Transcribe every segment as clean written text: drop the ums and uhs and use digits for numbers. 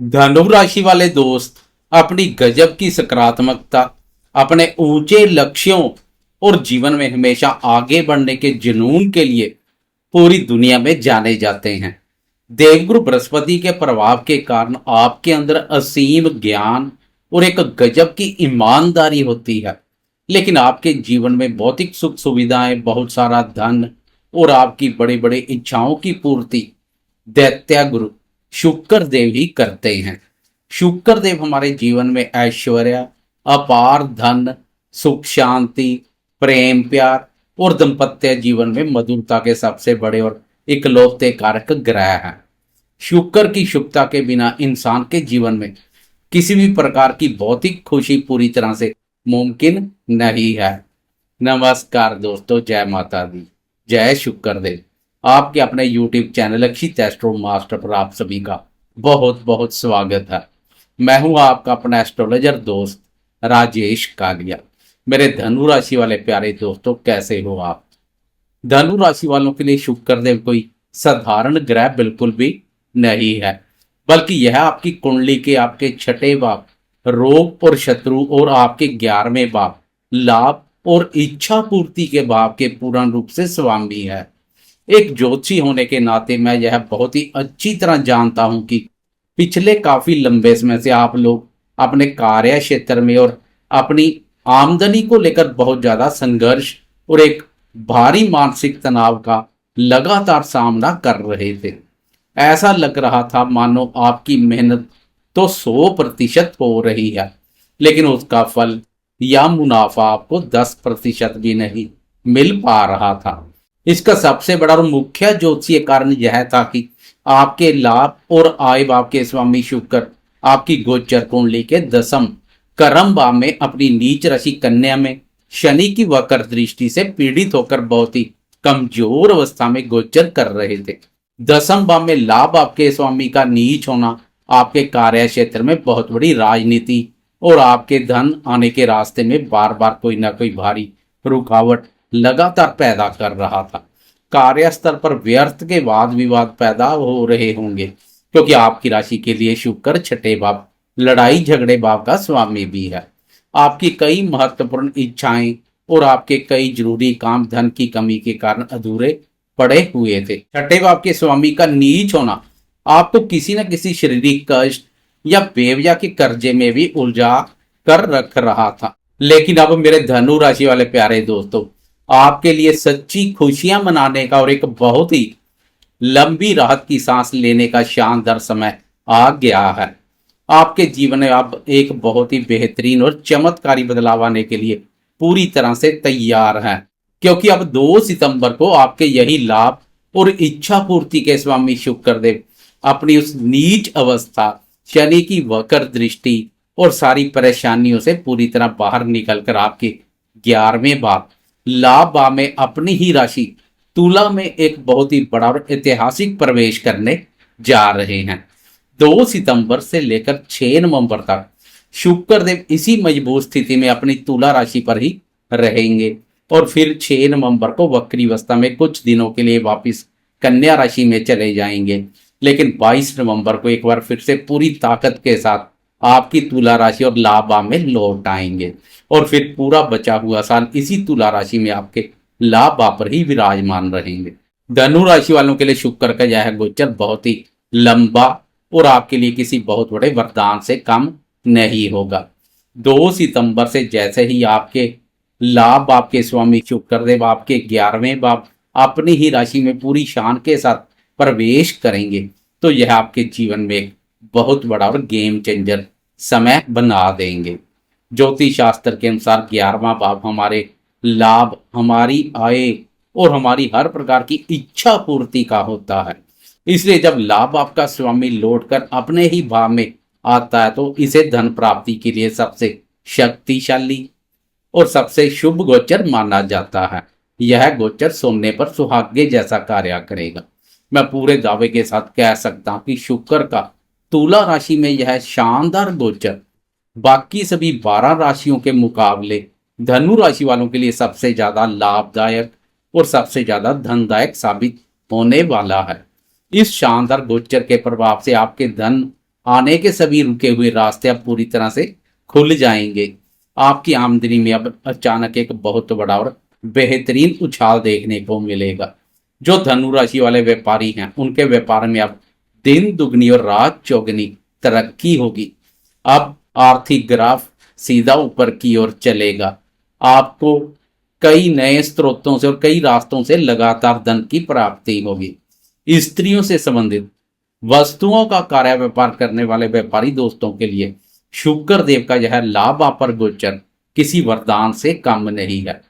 धनु राशि वाले दोस्त अपनी गजब की सकारात्मकता, अपने ऊंचे लक्ष्यों और जीवन में हमेशा आगे बढ़ने के जुनून के लिए पूरी दुनिया में जाने जाते हैं। देवगुरु बृहस्पति के प्रभाव के कारण आपके अंदर असीम ज्ञान और एक गजब की ईमानदारी होती है। लेकिन आपके जीवन में भौतिक सुख सुविधाएं, बहुत सारा धन और आपकी बड़ी बड़ी इच्छाओं की पूर्ति दैत्य गुरु शुक्र देव ही करते हैं। शुक्र देव हमारे जीवन में ऐश्वर्य, अपार धन, सुख शांति, प्रेम प्यार और दाम्पत्य जीवन में मधुरता के सबसे बड़े और इकलौते कारक ग्रह हैं। शुक्र की शुभता के बिना इंसान के जीवन में किसी भी प्रकार की भौतिक खुशी पूरी तरह से मुमकिन नहीं है। नमस्कार दोस्तों, जय माता दी, जय शुक्र देव। आपके अपने YouTube चैनल अक्षित एस्ट्रो मास्टर पर आप सभी का बहुत बहुत स्वागत है। मैं हूं आपका अपना एस्ट्रोलॉजर दोस्त राजेश कालिया। मेरे धनु राशि वाले प्यारे दोस्तों, कैसे हो आप? धनु राशि वालों के लिए शुक्र देव कोई साधारण ग्रह बिल्कुल भी नहीं है, बल्कि यह आपकी कुंडली के आपके छठे भाव रोग और शत्रु और आपके 11वें भाव लाभ और इच्छा पूर्ति के भाव के पूर्ण रूप से स्वामी है। एक ज्योतिषी होने के नाते मैं यह बहुत ही अच्छी तरह जानता हूं कि पिछले काफी लंबे समय से आप लोग अपने कार्य क्षेत्र में और अपनी आमदनी को लेकर बहुत ज्यादा संघर्ष और एक भारी मानसिक तनाव का लगातार सामना कर रहे थे। ऐसा लग रहा था मानो आपकी मेहनत तो 100% हो रही है, लेकिन उसका फल या मुनाफा आपको 10% भी नहीं मिल पा रहा था। इसका सबसे बड़ा और मुख्य ज्योतिषीय कारण यह था कि आपके लाभ और आय भाव के स्वामी शुक्र आपकी गोचर कुंडली के 10म कर्म भाव में अपनी नीच राशि कन्या में शनि की वक्र दृष्टि से पीड़ित होकर बहुत ही कमजोर अवस्था में गोचर कर रहे थे। 10म भाव में लाभ आपके स्वामी का नीच होना आपके कार्य क्षेत्र में बहुत बड़ी राजनीति और आपके धन आने के रास्ते में बार बार कोई ना कोई भारी रुकावट लगातार पैदा कर रहा था। कार्यस्थल पर व्यर्थ के वाद विवाद पैदा हो रहे होंगे, क्योंकि आपकी राशि के लिए शुक्र छठे भाव लड़ाई झगड़े भाव का स्वामी भी है। आपकी कई महत्वपूर्ण इच्छाएं और आपके कई जरूरी काम धन की कमी के कारण अधूरे पड़े हुए थे। छठे भाव के स्वामी का नीच होना आपको किसी न किसी शारीरिक कष्ट या बेवजह के कर्जे में भी उलझा कर रख रहा था। लेकिन अब मेरे धनु राशि वाले प्यारे दोस्तों, आपके लिए सच्ची खुशियां मनाने का और एक बहुत ही लंबी राहत की सांस लेने का शानदार समय आ गया है। आपके जीवन में आप एक बहुत ही बेहतरीन और चमत्कारी बदलाव आने के लिए पूरी तरह से तैयार हैं, क्योंकि अब 2 सितंबर को आपके यही लाभ और इच्छा पूर्ति के स्वामी शुक्र देव अपनी उस नीच अवस्था, शनि की वक्र दृष्टि और सारी परेशानियों से पूरी तरह बाहर निकलकर आपके 11वें भाव लाभ भाव में अपनी ही राशि तुला में एक बहुत ही बड़ा और ऐतिहासिक प्रवेश करने जा रहे हैं। 2 सितंबर से लेकर 6 नवंबर तक शुक्र देव इसी मजबूत स्थिति में अपनी तुला राशि पर ही रहेंगे और फिर 6 नवंबर को वक्री अवस्था में कुछ दिनों के लिए वापस कन्या राशि में चले जाएंगे। लेकिन 22 नवंबर को एक बार फिर से पूरी ताकत के साथ आपकी तुला राशि और लाभ भाव में लौट आएंगे और फिर पूरा बचा हुआ साल इसी तुला राशि में आपके लाभ भाव पर ही विराजमान रहेंगे। धनु राशि वालों के लिए शुक्र का यह गोचर बहुत ही लंबा और आपके लिए किसी बहुत बड़े वरदान से कम नहीं होगा। 2 सितंबर से जैसे ही आपके लाभ भाव के स्वामी शुक्रदेव आपके 11वें भाव अपनी ही राशि में पूरी शान के साथ प्रवेश करेंगे, तो यह आपके जीवन में एक बहुत बड़ा और गेम चेंजर समय बना देंगे। ज्योतिष शास्त्र के अनुसार 11वां भाव हमारे लाभ, हमारी आय और हमारी हर प्रकार की इच्छा पूर्ति का होता है। इसलिए जब लाभ आपका स्वामी लौटकर अपने ही भाव में आता है तो इसे धन प्राप्ति के लिए सबसे शक्तिशाली और सबसे शुभ गोचर माना जाता है। यह गोचर सोने पर सुहागे जैसा कार्य करेगा। मैं पूरे दावे के साथ कह सकता हूं कि शुक्र का तुला राशि में यह शानदार गोचर बाकी सभी 12 राशियों के मुकाबले धनु राशि वालों के लिए सबसे ज्यादा लाभदायक और सबसे ज्यादा धनदायक साबित होने वाला है। इस शानदार गोचर के प्रभाव से आपके धन आने के सभी रुके हुए रास्ते अब पूरी तरह से खुल जाएंगे। आपकी आमदनी में अब अचानक एक बहुत बड़ा और बेहतरीन उछाल देखने को मिलेगा। जो धनु राशि वाले व्यापारी हैं उनके व्यापार में अब दिन दुगनी और रात चौगनी तरक्की होगी। अब आर्थिक ग्राफ सीधा ऊपर की ओर चलेगा। आपको कई नए स्रोतों से और कई रास्तों से लगातार धन की प्राप्ति होगी। स्त्रियों से संबंधित वस्तुओं का कार्य व्यापार करने वाले व्यापारी दोस्तों के लिए शुक्र देव का यह लाभ आप पर गोचर किसी वरदान से कम नहीं है।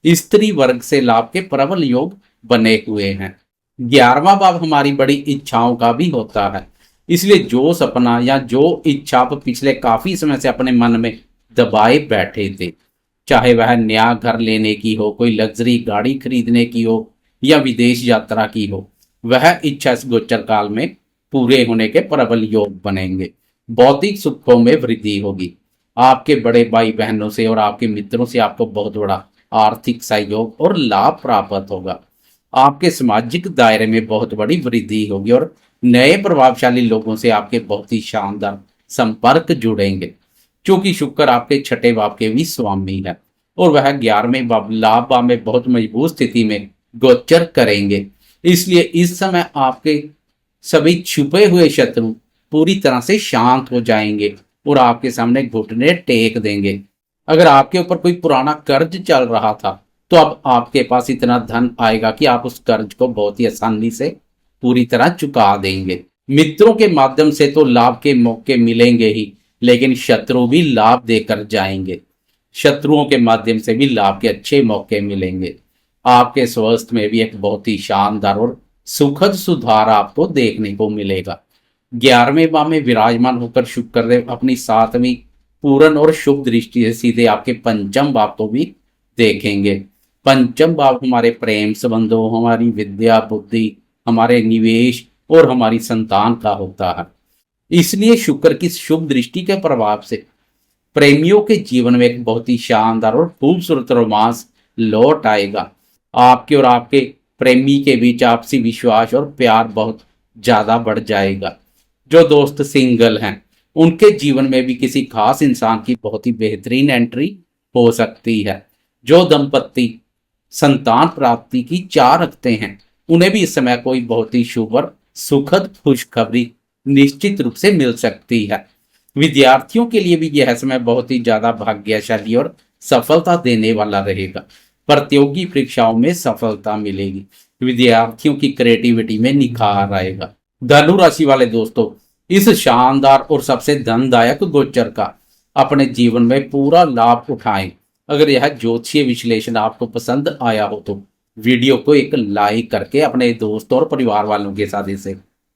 स्त्री वर्ग से लाभ के प्रबल योग बने हुए हैं। 11वां भाव हमारी बड़ी इच्छाओं का भी होता है, इसलिए जो सपना या जो इच्छा आप पिछले काफी समय से अपने मन में दबाए बैठे थे, चाहे वह नया घर लेने की हो, कोई लग्जरी गाड़ी खरीदने की हो या विदेश यात्रा की हो, वह इच्छा इस गोचर काल में पूरे होने के प्रबल योग बनेंगे। भौतिक सुखों में वृद्धि होगी। आपके बड़े भाई बहनों से और आपके मित्रों से आपको बहुत बड़ा आर्थिक सहयोग और लाभ प्राप्त होगा। आपके सामाजिक दायरे में बहुत बड़ी वृद्धि होगी और नए प्रभावशाली लोगों से आपके बहुत ही शानदार संपर्क जुड़ेंगे। क्योंकि शुक्र आपके छठे भाव के भी स्वामी है और वह 11वें भाव लाभ भाव में बहुत मजबूत स्थिति में गोचर करेंगे। इसलिए इस समय आपके सभी छुपे हुए शत्रु पूरी तरह से शांत हो जाएंगे और आपके सामने घुटने टेक देंगे। अगर आपके ऊपर कोई पुराना कर्ज चल रहा था तो अब आपके पास इतना धन आएगा कि आप उस कर्ज को बहुत ही आसानी से पूरी तरह चुका देंगे। मित्रों के माध्यम से तो लाभ के मौके मिलेंगे ही, लेकिन शत्रु भी लाभ देकर जाएंगे। शत्रुओं के माध्यम से भी लाभ के अच्छे मौके मिलेंगे। आपके स्वास्थ्य में भी एक बहुत ही शानदार और सुखद सुधार आपको देखने को मिलेगा। 11वें भाव में विराजमान होकर शुक्रदेव अपनी 7वीं पूर्ण और शुभ दृष्टि से सीधे आपके पंचम भाव को भी देखेंगे। पंचम भाव हमारे प्रेम संबंधों, हमारी विद्या बुद्धि, हमारे निवेश और हमारी संतान का होता है। इसलिए शुक्र की शुभ दृष्टि के प्रभाव से प्रेमियों के जीवन में एक बहुत ही शानदार और खूबसूरत रोमांस लौट आएगा। आपके और आपके प्रेमी के बीच आपसी विश्वास और प्यार बहुत ज्यादा बढ़ जाएगा। जो दोस्त सिंगल हैं उनके जीवन में भी किसी खास इंसान की बहुत ही बेहतरीन एंट्री हो सकती है। जो दंपत्ति संतान प्राप्ति की चाह रखते हैं उन्हें भी इस समय कोई बहुत ही शुभ और सुखद खुशखबरी निश्चित रूप से मिल सकती है। विद्यार्थियों के लिए भी यह समय बहुत ही ज्यादा भाग्यशाली और सफलता देने वाला रहेगा। प्रतियोगी परीक्षाओं में सफलता मिलेगी। विद्यार्थियों की क्रिएटिविटी में निखार आएगा। धनु राशि वाले दोस्तों, इस शानदार और सबसे धनदायक गोचर का अपने जीवन में पूरा लाभ उठाएं। अगर यह ज्योतिषीय विश्लेषण आपको पसंद आया हो तो वीडियो को एक लाइक करके अपने दोस्तों और परिवार वालों के साथ इसे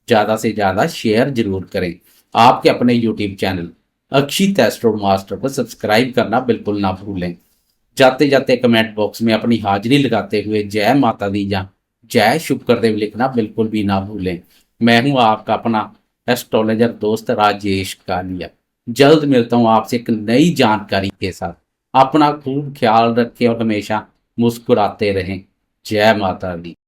ज्यादा से ज्यादा शेयर जरूर करें। आपके अपने यूट्यूब चैनल अक्षित एस्ट्रो मास्टर को सब्सक्राइब करना बिल्कुल ना भूलें। जाते जाते कमेंट बॉक्स में अपनी हाजिरी लगाते हुए जय माता दी या जय शुक्रदेव लिखना बिल्कुल भी ना भूलें। मैं हूं आपका अपना एस्ट्रोलॉजर दोस्त राजेश कालिया। जल्द मिलता हूं आपसे एक नई जानकारी के साथ। अपना खूब ख्याल रखें और हमेशा मुस्कुराते रहें। जय माता दी।